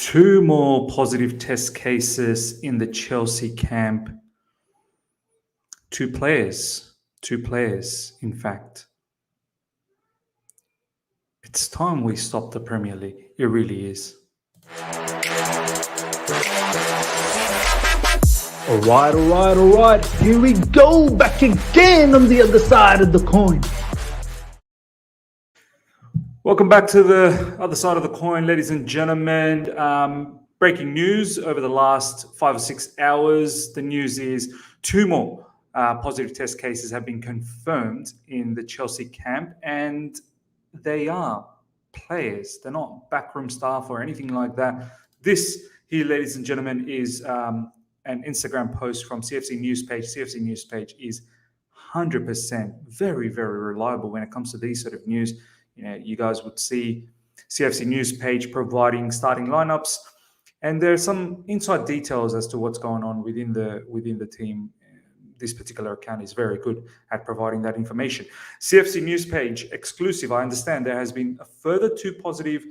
Two more positive test cases in the Chelsea camp. Two players, in fact. It's time we stop the Premier League. It really is. All right. Here we go, back again on the other side of the coin. Welcome back to the other side of the coin, ladies and gentlemen. Breaking news over the last 5 or 6 hours. The news is two more positive test cases have been confirmed in the Chelsea camp, and they are players. They're not backroom staff or anything like that. This here, ladies and gentlemen, is an Instagram post from CFC Newspage. CFC Newspage is 100% very, very reliable when it comes to these sort of news. You know, you guys would see CFC Newspage providing starting lineups, and there's some inside details as to what's going on within the team. This particular account is very good at providing that information. CFC Newspage exclusive. I understand there has been a further two positive,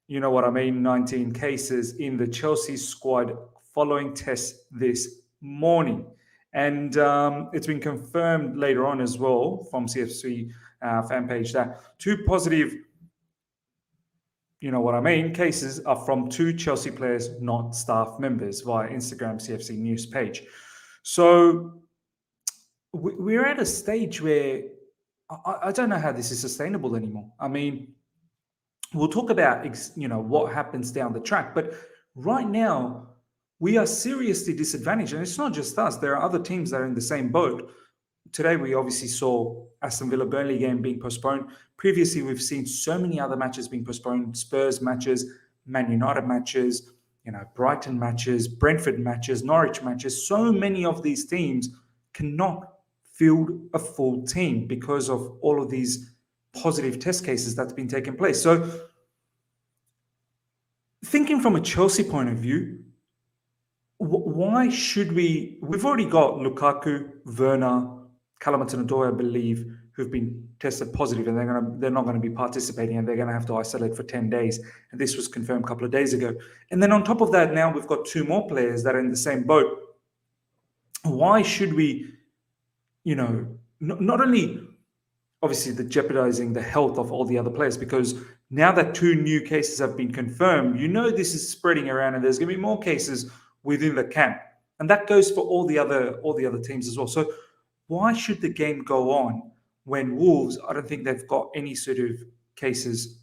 19 cases in the Chelsea squad following tests this morning. And it's been confirmed later on as well from CFC fan page that two positive, cases are from two Chelsea players, not staff members, via Instagram CFC News page. So we're at a stage where I don't know how this is sustainable anymore. I mean, we'll talk about, what happens down the track, but right now we are seriously disadvantaged. And it's not just us. There are other teams that are in the same boat. Today, we obviously saw Aston Villa Burnley game being postponed. Previously, we've seen so many other matches being postponed. Spurs matches, Man United matches, Brighton matches, Brentford matches, Norwich matches. So many of these teams cannot field a full team because of all of these positive test cases that's been taking place. So thinking from a Chelsea point of view, why should we've already got Lukaku, Werner, Callum Hudson-Odoi, I believe, who've been tested positive, and they're not going to be participating, and they're going to have to isolate for 10 days. And this was confirmed a couple of days ago. And then on top of that, now we've got two more players that are in the same boat. Why should we, not only obviously jeopardizing the health of all the other players, because now that two new cases have been confirmed, this is spreading around, and there's going to be more cases within the camp, and that goes for all the other teams as well. So why should the game go on when Wolves, I don't think they've got any sort of cases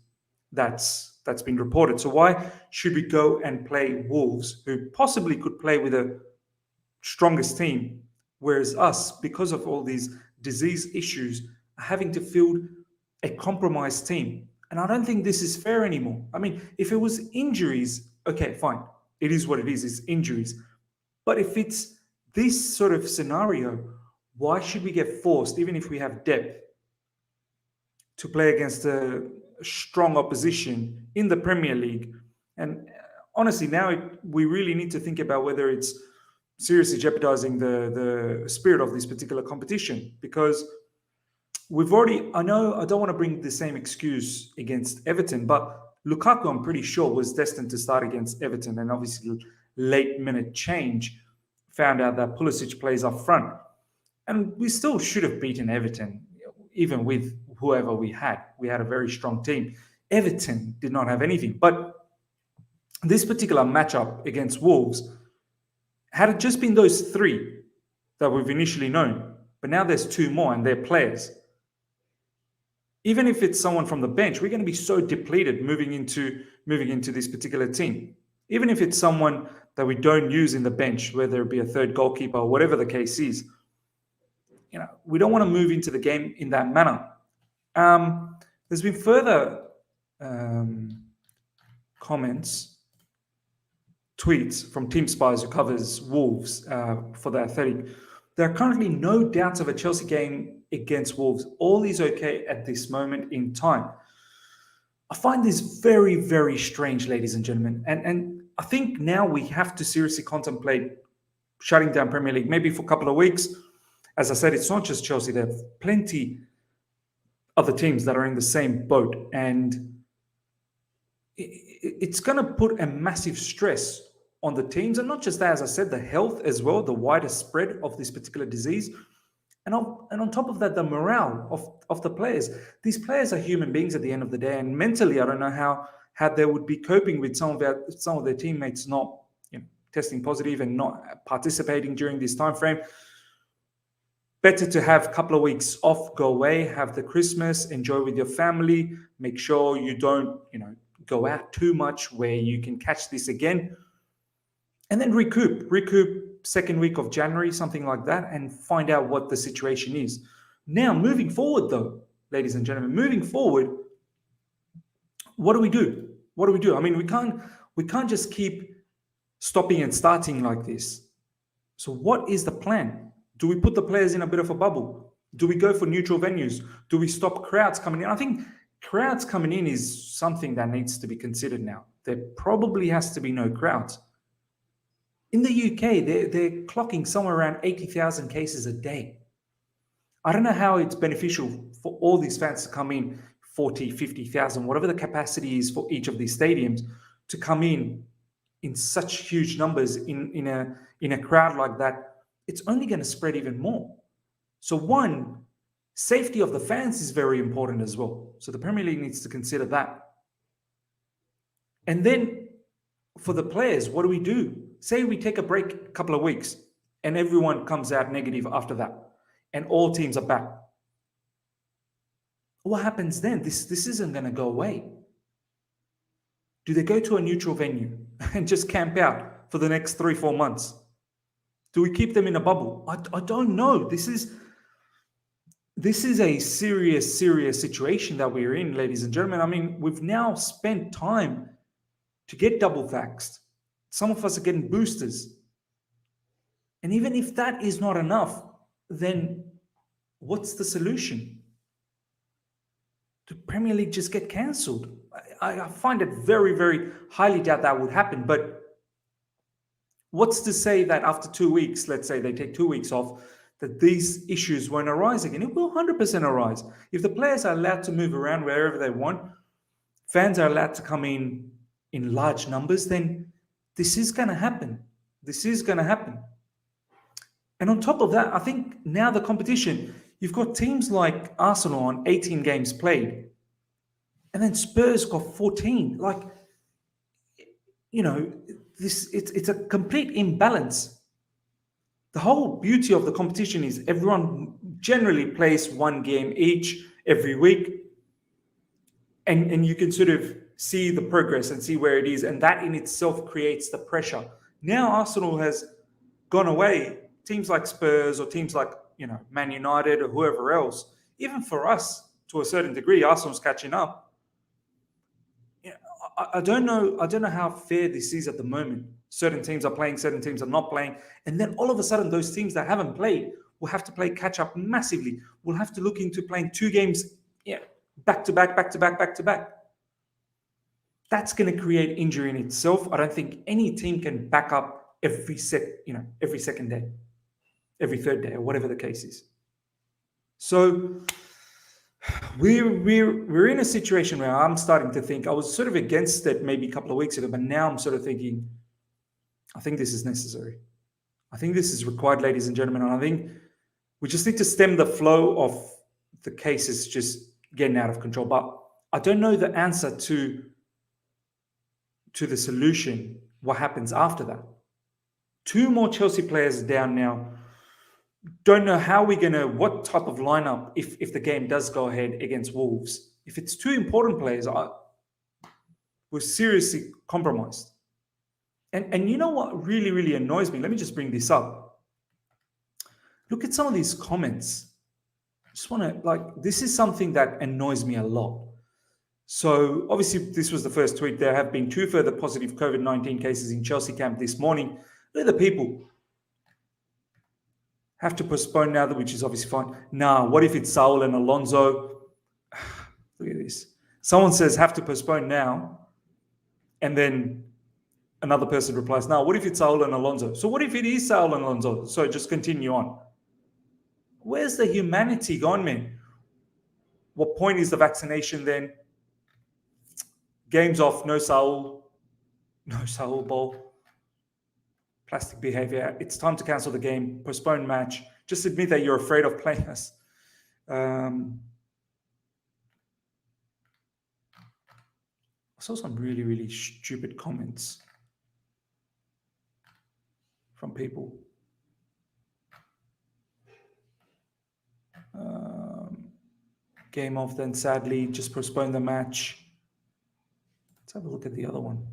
that's been reported. So why should we go and play Wolves, who possibly could play with a strongest team, whereas us, because of all these disease issues, are having to field a compromised team? And I don't think this is fair anymore. I mean, if it was injuries, okay, fine. It is what it is. It's injuries. But if it's this sort of scenario, why should we get forced, even if we have depth, to play against a strong opposition in the Premier League? And honestly, now we really need to think about whether it's seriously jeopardizing the spirit of this particular competition, because I know I don't want to bring the same excuse against Everton, but Lukaku, I'm pretty sure, was destined to start against Everton, and obviously late-minute change found out that Pulisic plays up front. And we still should have beaten Everton, even with whoever we had. We had a very strong team. Everton did not have anything. But this particular matchup against Wolves, had it just been those three that we've initially known, but now there's two more and they're players. Even if it's someone from the bench, we're going to be so depleted moving into this particular team. Even if it's someone that we don't use in the bench, whether it be a third goalkeeper or whatever the case is, we don't want to move into the game in that manner. There's been further comments, tweets from Team Spies, who covers Wolves for the Athletic. There are currently no doubts of a Chelsea game against Wolves. All is okay at this moment in time. I find this very, very strange, ladies and gentlemen. And I think now we have to seriously contemplate shutting down Premier League, maybe for a couple of weeks. As I said, it's not just Chelsea. There are plenty other teams that are in the same boat. And it's going to put a massive stress on the teams, and not just that, as I said, the health as well, the wider spread of this particular disease. And on top of that, the morale of the players. These players are human beings at the end of the day, and mentally, I don't know how they would be coping with some of their teammates not testing positive and not participating during this time frame. Better to have a couple of weeks off, go away, have the Christmas, enjoy with your family. Make sure you don't go out too much where you can catch this again, and then recoup second week of January, something like that, and find out what the situation is. Now, moving forward though, ladies and gentlemen, what do we do? I mean, we can't just keep stopping and starting like this. So what is the plan? Do we put the players in a bit of a bubble? Do we go for neutral venues? Do we stop crowds coming in? I think crowds coming in is something that needs to be considered now. There probably has to be no crowds. In the UK, they're clocking somewhere around 80,000 cases a day. I don't know how it's beneficial for all these fans to come in, 40, 50,000, whatever the capacity is for each of these stadiums, to come in such huge numbers in a crowd like that. It's only going to spread even more. So one, safety of the fans is very important as well. So the Premier League needs to consider that. And then for the players, what do we do? Say we take a break a couple of weeks and everyone comes out negative after that and all teams are back. What happens then? This isn't going to go away. Do they go to a neutral venue and just camp out for the next 3-4 months? Do we keep them in a bubble? I don't know. This is a serious situation that we're in, ladies and gentlemen. I mean, we've now spent time to get double vaxxed. Some of us are getting boosters. And even if that is not enough, then what's the solution? The Premier League just get cancelled? I find it very, very highly doubt that would happen. But what's to say that after 2 weeks, let's say they take 2 weeks off, that these issues won't arise again? It will 100% arise. If the players are allowed to move around wherever they want, fans are allowed to come in large numbers, then this is going to happen. And on top of that, I think now the competition, you've got teams like Arsenal on 18 games played, and then Spurs got 14. It's a complete imbalance. The whole beauty of the competition is everyone generally plays one game each every week, and you can sort of see the progress and see where it is, and that in itself creates the pressure. Now Arsenal has gone away. Teams like Spurs or teams like Man United or whoever else, even for us to a certain degree, Arsenal's catching up. I don't know how fair this is at the moment. Certain teams are playing, certain teams are not playing, and then all of a sudden those teams that haven't played will have to play catch up massively. We'll have to look into playing 2 games back to back. That's going to create injury in itself. I don't think any team can back up every second day, every third day, or whatever the case is. So we're in a situation where I'm starting to think, I was sort of against it maybe a couple of weeks ago, but now I'm sort of thinking, I think this is necessary. I think this is required, ladies and gentlemen. And I think we just need to stem the flow of the cases just getting out of control. But I don't know the answer to the solution, what happens after that. 2 more Chelsea players down now. Don't know how we're going to, what type of lineup, if the game does go ahead against Wolves. If it's 2 important players, we're seriously compromised. And you know what really, really annoys me? Let me just bring this up. Look at some of these comments. I just want to, this is something that annoys me a lot. So obviously this was the first tweet. There have been 2 further positive COVID-19 cases in Chelsea camp this morning. Look at the people. Have to postpone now, which is obviously fine. Nah, what if it's Saul and Alonso? Look at this. Someone says have to postpone now. And then another person replies, nah, what if it's Saul and Alonso? So what if it is Saul and Alonso? So just continue on. Where's the humanity gone, man? What point is the vaccination then? Game's off. No Saul. No Saul ball. Plastic behavior. It's time to cancel the game. Postpone match. Just admit that you're afraid of playing us. I saw some really, really stupid comments from people. Game off, then sadly just postpone the match. Let's have a look at the other one.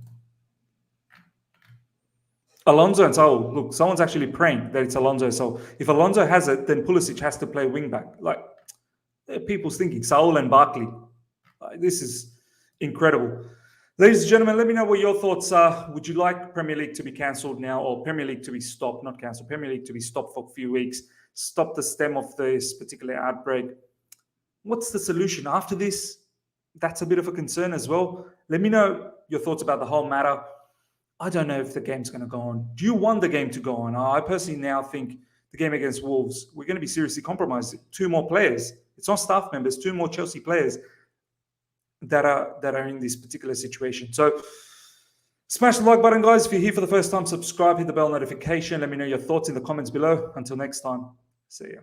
Alonso and Saul. Look, someone's actually praying that it's Alonso. So if Alonso has it, then Pulisic has to play wing back. Like, people's thinking Saul and Barkley. This is incredible. Ladies and gentlemen, let me know what your thoughts are. Would you like Premier League to be cancelled now, or Premier League to be stopped, not cancelled, Premier League to be stopped for a few weeks, stop the stem of this particular outbreak? What's the solution after this? That's a bit of a concern as well. Let me know your thoughts about the whole matter. I don't know if the game's going to go on. Do you want the game to go on? I personally now think the game against Wolves, we're going to be seriously compromised. 2 more players. It's not staff members, 2 more Chelsea players that are in this particular situation. So smash the like button, guys. If you're here for the first time, subscribe, hit the bell notification. Let me know your thoughts in the comments below. Until next time, see ya.